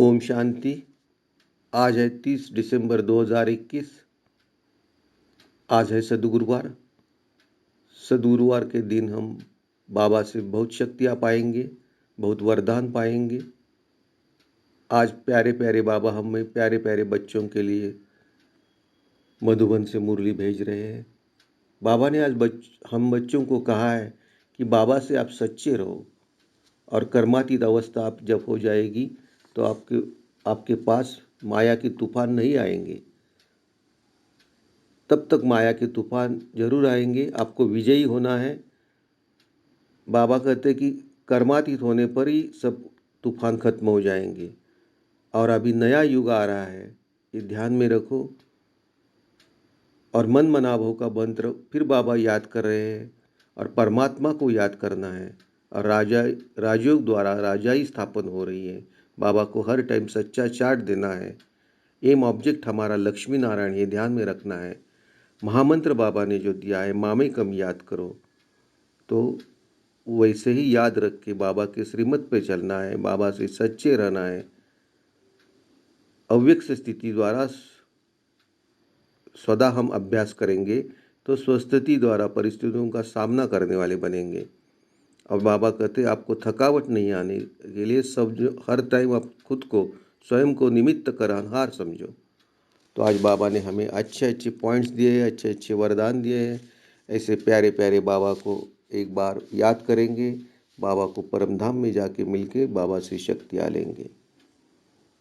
ओम शांति। आज है 30 दिसंबर 2021। आज है सद्गुरुवार। सद्गुरुवार के दिन हम बाबा से बहुत शक्तियाँ पाएंगे, बहुत वरदान पाएंगे। आज प्यारे प्यारे बाबा हमें प्यारे प्यारे बच्चों के लिए मधुबन से मुरली भेज रहे हैं। बाबा ने आज हम बच्चों को कहा है कि बाबा से आप सच्चे रहो और कर्मातीत अवस्था आप जब हो जाएगी तो आपके पास माया के तूफान नहीं आएंगे। तब तक माया के तूफान जरूर आएंगे, आपको विजयी होना है। बाबा कहते कि कर्मातीत होने पर ही सब तूफान खत्म हो जाएंगे और अभी नया युग आ रहा है, ये ध्यान में रखो। और मन मनाभव का मंत्र फिर बाबा याद कर रहे हैं और परमात्मा को याद करना है और राजयोग द्वारा राजाई स्थापन हो रही है। बाबा को हर टाइम सच्चा चार्ट देना है। एम ऑब्जेक्ट हमारा लक्ष्मी नारायण, ये ध्यान में रखना है। महामंत्र बाबा ने जो दिया है मामे कम याद करो, तो वैसे ही याद रख के बाबा के श्रीमत पे चलना है, बाबा से सच्चे रहना है। अव्यक्त स्थिति द्वारा सदा हम अभ्यास करेंगे तो स्वस्थिति द्वारा परिस्थितियों का सामना करने वाले बनेंगे। और बाबा कहते आपको थकावट नहीं आने के लिए सब हर टाइम आप खुद को स्वयं को निमित्त करनहार समझो। तो आज बाबा ने हमें अच्छे अच्छे पॉइंट्स दिए हैं, अच्छे अच्छे वरदान दिए हैं। ऐसे प्यारे प्यारे बाबा को एक बार याद करेंगे, बाबा को परम धाम में जाके मिलके बाबा से शक्तियाँ लेंगे।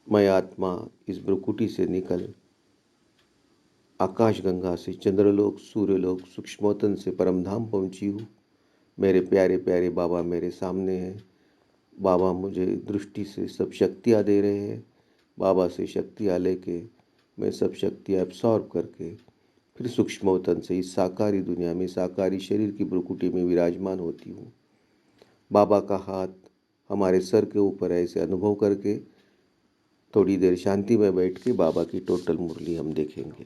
मैं आत्मा इस भ्रुकुटी से निकल आकाश गंगा से चंद्रलोक सूर्यलोक सूक्ष्मोतन से परम धाम पहुँची हूँ। मेरे प्यारे प्यारे बाबा मेरे सामने हैं। बाबा मुझे दृष्टि से सब शक्तियाँ दे रहे हैं। बाबा से शक्तियाँ लेके मैं सब शक्तियाँ एब्सॉर्ब करके फिर सूक्ष्मोतन से इस साकारी दुनिया में साकारी शरीर की भ्रुकुटी में विराजमान होती हूँ। बाबा का हाथ हमारे सर के ऊपर ऐसे अनुभव करके थोड़ी देर शांति में बैठ के बाबा की टोटल मुरली हम देखेंगे।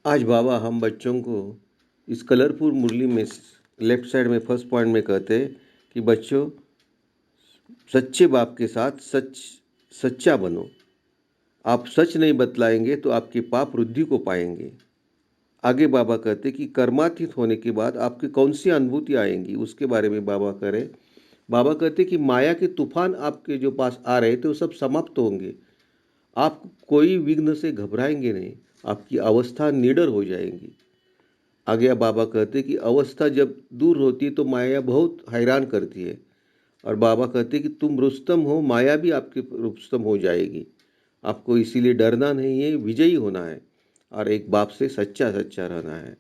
आज बाबा हम बच्चों को इस कलरफुल मुरली में लेफ्ट साइड में फर्स्ट पॉइंट में कहते हैं कि बच्चों सच्चे बाप के साथ सच्चा बनो। आप सच नहीं बतलाएंगे तो आपके पाप वृद्धि को पाएंगे। आगे बाबा कहते कि कर्मातीत होने के बाद आपकी कौन सी अनुभूति आएंगी, उसके बारे में बाबा करें। बाबा कहते कि माया के तूफान आपके जो पास आ रहे थे वो सब समाप्त होंगे। आप कोई विघ्न से घबराएंगे नहीं, आपकी अवस्था निडर हो जाएंगी। आगे बाबा कहते कि अवस्था जब दूर होती है तो माया बहुत हैरान करती है। और बाबा कहते कि तुम रुस्तम हो, माया भी आपके रुस्तम हो जाएगी। आपको इसीलिए डरना नहीं है, विजयी होना है और एक बाप से सच्चा सच्चा रहना है।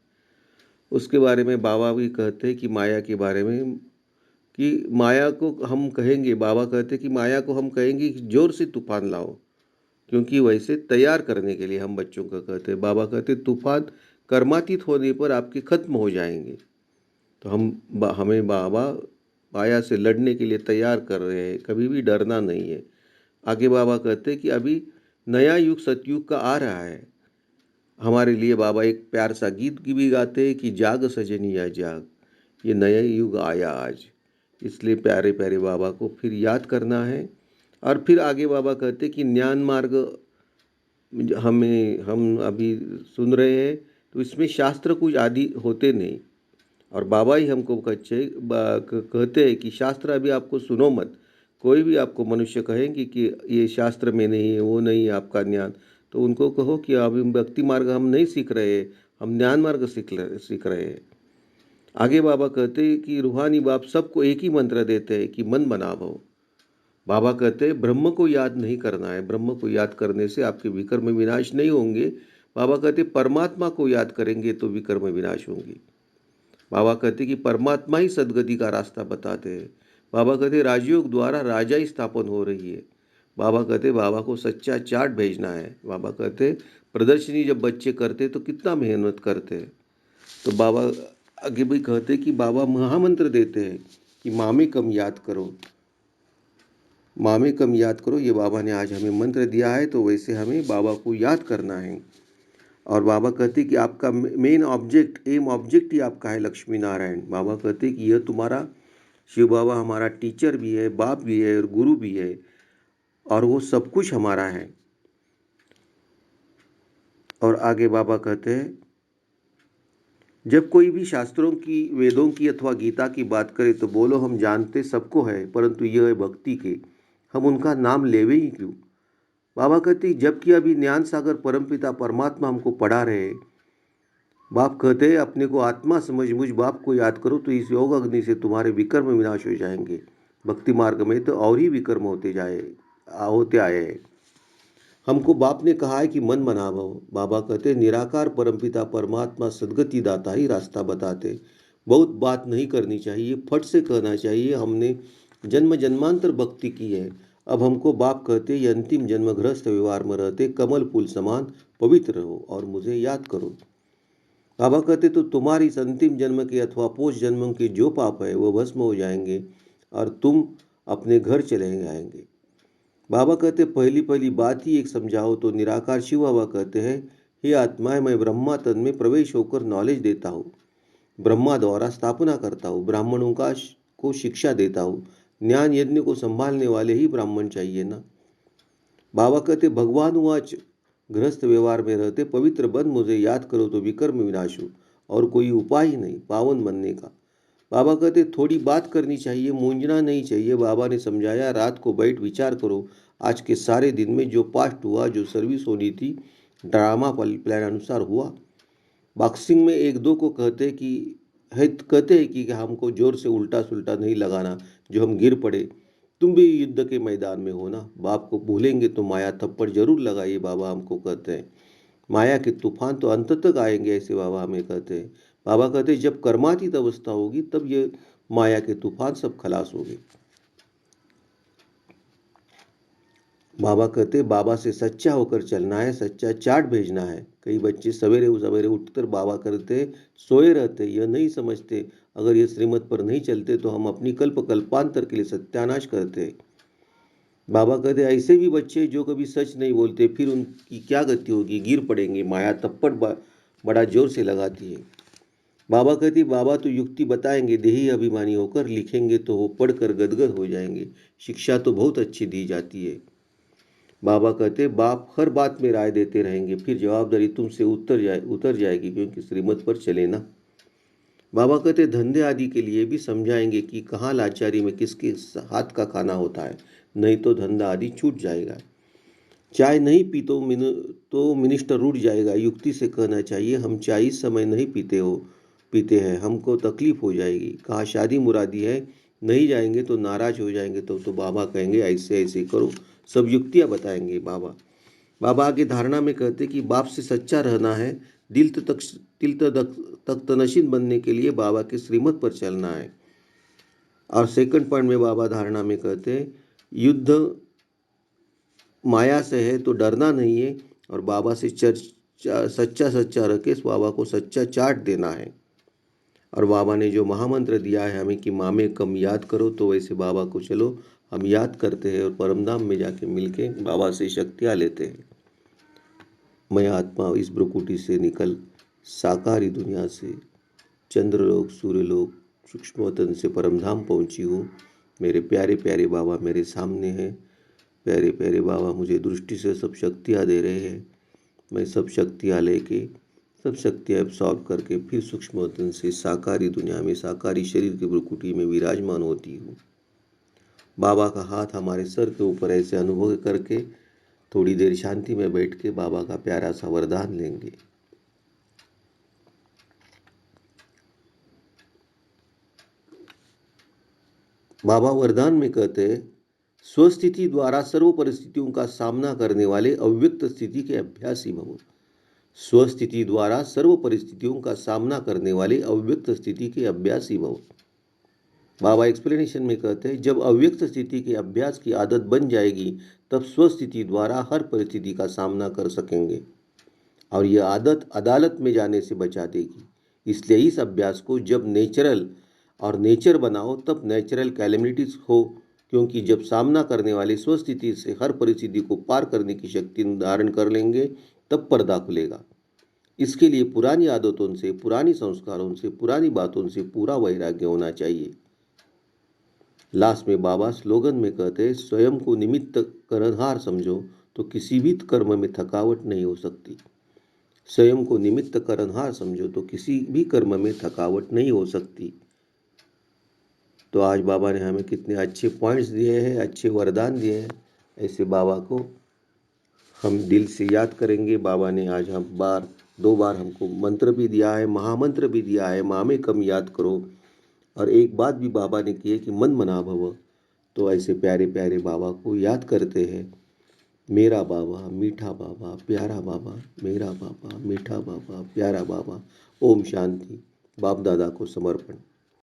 उसके बारे में बाबा भी कहते हैं कि माया के बारे में कि माया को हम कहेंगे, बाबा कहते कि माया को हम कहेंगे कि जोर से तूफान लाओ, क्योंकि वैसे तैयार करने के लिए हम बच्चों का कहते हैं। बाबा कहते तूफान कर्मातीत होने पर आपके खत्म हो जाएंगे। तो हमें बाबा माया से लड़ने के लिए तैयार कर रहे हैं, कभी भी डरना नहीं है। आगे बाबा कहते हैं कि अभी नया युग सतयुग का आ रहा है। हमारे लिए बाबा एक प्यार सा गीत की भी गाते हैं कि जाग सजनिया जाग, ये नया युग आया आज। इसलिए प्यारे प्यारे बाबा को फिर याद करना है। और फिर आगे बाबा कहते हैं कि ज्ञान मार्ग हम अभी सुन रहे हैं, तो इसमें शास्त्र कुछ आदि होते नहीं। और बाबा ही हमको कहते हैं कि शास्त्र अभी आपको सुनो मत। कोई भी आपको मनुष्य कहेंगे कि ये शास्त्र में नहीं है, वो नहीं है आपका ज्ञान, तो उनको कहो कि अभी भक्ति मार्ग हम नहीं सीख रहे, हम ज्ञान मार्ग सीख रहे हैं। आगे बाबा कहते हैं कि रूहानी बाप सबको एक ही मंत्र देते हैं कि मन बना भव। बाबा कहते हैं ब्रह्म को याद नहीं करना है, ब्रह्म को याद करने से आपके विकर्म विनाश नहीं होंगे। बाबा कहते परमात्मा को याद करेंगे तो विकर्म विनाश होंगे। बाबा कहते कि परमात्मा ही सदगति का रास्ता बताते हैं। बाबा कहते राजयोग द्वारा राजाई स्थापन हो रही है। बाबा कहते बाबा को सच्चा चार्ट भेजना है। बाबा कहते प्रदर्शनी जब बच्चे करते तो कितना मेहनत करते हैं। तो बाबा आगे भी कहते कि बाबा महामंत्र देते हैं कि मामे कम याद करो, मामे कम याद करो। ये बाबा ने आज हमें मंत्र दिया है, तो वैसे हमें बाबा को याद करना है। और बाबा कहते कि आपका मेन ऑब्जेक्ट, एम ऑब्जेक्ट ही आपका है लक्ष्मी नारायण। बाबा कहते कि यह तुम्हारा शिव बाबा हमारा टीचर भी है, बाप भी है और गुरु भी है, और वो सब कुछ हमारा है। और आगे बाबा कहते हैं, जब कोई भी शास्त्रों की, वेदों की अथवा गीता की बात करे तो बोलो हम जानते सबको है, परंतु यह है भक्ति के, हम उनका नाम लेवे ही क्यों। बाबा कहते, जबकि अभी ज्ञान सागर परमपिता परमात्मा हमको पढ़ा रहे हैं। बाप कहते हैं, अपने को आत्मा समझ मुझ बाप को याद करो तो इस योग अग्नि से तुम्हारे विकर्म विनाश हो जाएंगे। भक्ति मार्ग में तो और ही विकर्म होते आए हैं। हमको बाप ने कहा है कि मन बनाओ। बाबा कहते, निराकार परमपिता परमात्मा सदगति दाता ही रास्ता बताते। बहुत बात नहीं करनी चाहिए, फट से कहना चाहिए, हमने जन्म जन्मांतर भक्ति की है। अब हमको बाप कहते, ये अंतिम जन्म गृहस्थ व्यवहार में रहते कमल फूल समान पवित्र रहो और मुझे याद करो। बाबा कहते, तो तुम्हारी इस अंतिम जन्म के अथवा पोष जन्म के जो पाप है वो भस्म हो जाएंगे और तुम अपने घर चले जाएंगे। बाबा कहते, पहली पहली बात ही एक समझाओ तो निराकार शिव बाबा कहते हैं, हे आत्माएं, मैं ब्रह्मा तन में प्रवेश होकर नॉलेज देता हूँ, ब्रह्मा द्वारा स्थापना करता हूँ, ब्राह्मणों को शिक्षा देता हूँ। ज्ञान यज्ञ को संभालने वाले ही ब्राह्मण चाहिए ना। बाबा कहते, भगवान वाच, गृहस्थ व्यवहार में रहते पवित्र बन मुझे याद करो तो विकर्म विनाश हो, और कोई उपाय ही नहीं पावन बनने का। बाबा कहते, थोड़ी बात करनी चाहिए, मूंझना नहीं चाहिए। बाबा ने समझाया, रात को बैठ विचार करो, आज के सारे दिन में जो पास्ट हुआ, जो सर्विस होनी थी, ड्रामा प्लान अनुसार हुआ। बॉक्सिंग में एक दो को कहते हैं कि हमको जोर से उल्टा सुल्टा नहीं लगाना, जो हम गिर पड़े। तुम भी युद्ध के मैदान में हो ना, बाप को भूलेंगे तो माया थप्पड़ जरूर लगाइए, बाबा हमको कहते हैं। माया के तूफान तो अंत तक आएंगे, ऐसे बाबा हमें कहते हैं। बाबा कहते हैं, जब कर्मातीत अवस्था होगी तब ये माया के तूफान सब खलास होंगे। बाबा कहते, बाबा से सच्चा होकर चलना है, सच्चा चार्ट भेजना है। कई बच्चे सवेरे सवेरे उठकर बाबा करते सोए रहते, यह नहीं समझते अगर ये श्रीमत पर नहीं चलते तो हम अपनी कल्पांतर के लिए सत्यानाश करते। बाबा कहते, ऐसे भी बच्चे जो कभी सच नहीं बोलते, फिर उनकी क्या गति होगी, गिर पड़ेंगे, माया थप्पड़ बड़ा जोर से लगाती है। बाबा कहती, बाबा तो युक्ति बताएंगे, देही अभिमानी होकर लिखेंगे तो वो पढ़कर गदगद हो जाएंगे। शिक्षा तो बहुत अच्छी दी जाती है। बाबा कहते, बाप हर बात में राय देते रहेंगे, फिर जवाबदारी तुमसे उतर जाएगी, क्योंकि श्रीमत पर चले ना। बाबा कहते, धंधे आदि के लिए भी समझाएंगे कि कहाँ लाचारी में किसके हाथ का खाना होता है, नहीं तो धंधा आदि छूट जाएगा। चाय नहीं पी तो मिनिस्टर रूठ जाएगा। युक्ति से कहना चाहिए, हम चाय इस समय नहीं पीते हैं, हमको तकलीफ हो जाएगी। कहा शादी मुरादी है, नहीं जाएंगे तो नाराज हो जाएंगे, तो बाबा कहेंगे ऐसे ऐसे करो, सब युक्तियां बताएंगे बाबा। बाबा आगे धारणा में कहते कि बाप से सच्चा रहना है, दिल तनशीन बनने के लिए बाबा के श्रीमत पर चलना है। और सेकंड पॉइंट में बाबा धारणा में कहते हैं, युद्ध माया से है तो डरना नहीं है, और बाबा से सच्चा रखे, बाबा को सच्चा चार्ट देना है। और बाबा ने जो महामंत्र दिया है हमें कि माँ में कम याद करो, तो वैसे बाबा को चलो हम याद करते हैं और परमधाम में जाके मिलके बाबा से शक्तियाँ लेते हैं। मैं आत्मा इस ब्रकुटी से निकल साकारी दुनिया से चंद्रलोक सूर्यलोक सूक्ष्म तन से परमधाम पहुंची हूँ। मेरे प्यारे प्यारे बाबा मेरे सामने हैं। प्यारे प्यारे बाबा मुझे दृष्टि से सब शक्तियाँ दे रहे हैं। मैं सब शक्तियाँ लेके, सब शक्तियाँ एब्सॉर्ब करके फिर सूक्ष्म तन से साकारी दुनिया में, साकारी शरीर की ब्रकुटी में विराजमान होती हूँ। बाबा का हाथ हमारे सर के ऊपर ऐसे अनुभव करके थोड़ी देर शांति में बैठ के बाबा का प्यारा सा वरदान लेंगे। बाबा वरदान में कहते हैं, स्वस्थिति द्वारा सर्व परिस्थितियों का सामना करने वाले अव्यक्त स्थिति के अभ्यासी भव। स्वस्थिति द्वारा सर्व परिस्थितियों का सामना करने वाले अव्यक्त स्थिति के अभ्यासी भव। बाबा एक्सप्लेनेशन में कहते हैं, जब अव्यक्त स्थिति के अभ्यास की आदत बन जाएगी तब स्वस्थिति द्वारा हर परिस्थिति का सामना कर सकेंगे, और यह आदत अदालत में जाने से बचा देगी। इसलिए इस अभ्यास को जब नेचर बनाओ तब नेचुरल कैलेमिटीज हो, क्योंकि जब सामना करने वाले स्वस्थिति से हर परिस्थिति को पार करने की शक्ति धारण कर लेंगे तब पर्दा खुलेगा। इसके लिए पुरानी आदतों से, पुरानी संस्कारों से, पुरानी बातों से पूरा वैराग्य होना चाहिए। लास्ट में बाबा स्लोगन में कहते हैं, स्वयं को निमित्त करनहार समझो तो किसी भी कर्म में थकावट नहीं हो सकती। स्वयं को निमित्त करनहार समझो तो किसी भी कर्म में थकावट नहीं हो सकती। तो आज बाबा ने हमें कितने अच्छे पॉइंट्स दिए हैं, अच्छे वरदान दिए हैं। ऐसे बाबा को हम दिल से याद करेंगे। बाबा ने आज हम दो बार हमको मंत्र भी दिया है, महामंत्र भी दिया है, माँ कम याद करो। और एक बात भी बाबा ने की है कि मन मना भव। तो ऐसे प्यारे प्यारे बाबा को याद करते हैं। मेरा बाबा मीठा बाबा प्यारा बाबा, मेरा बाबा मीठा बाबा प्यारा बाबा। ओम शांति। बाप दादा को समर्पण।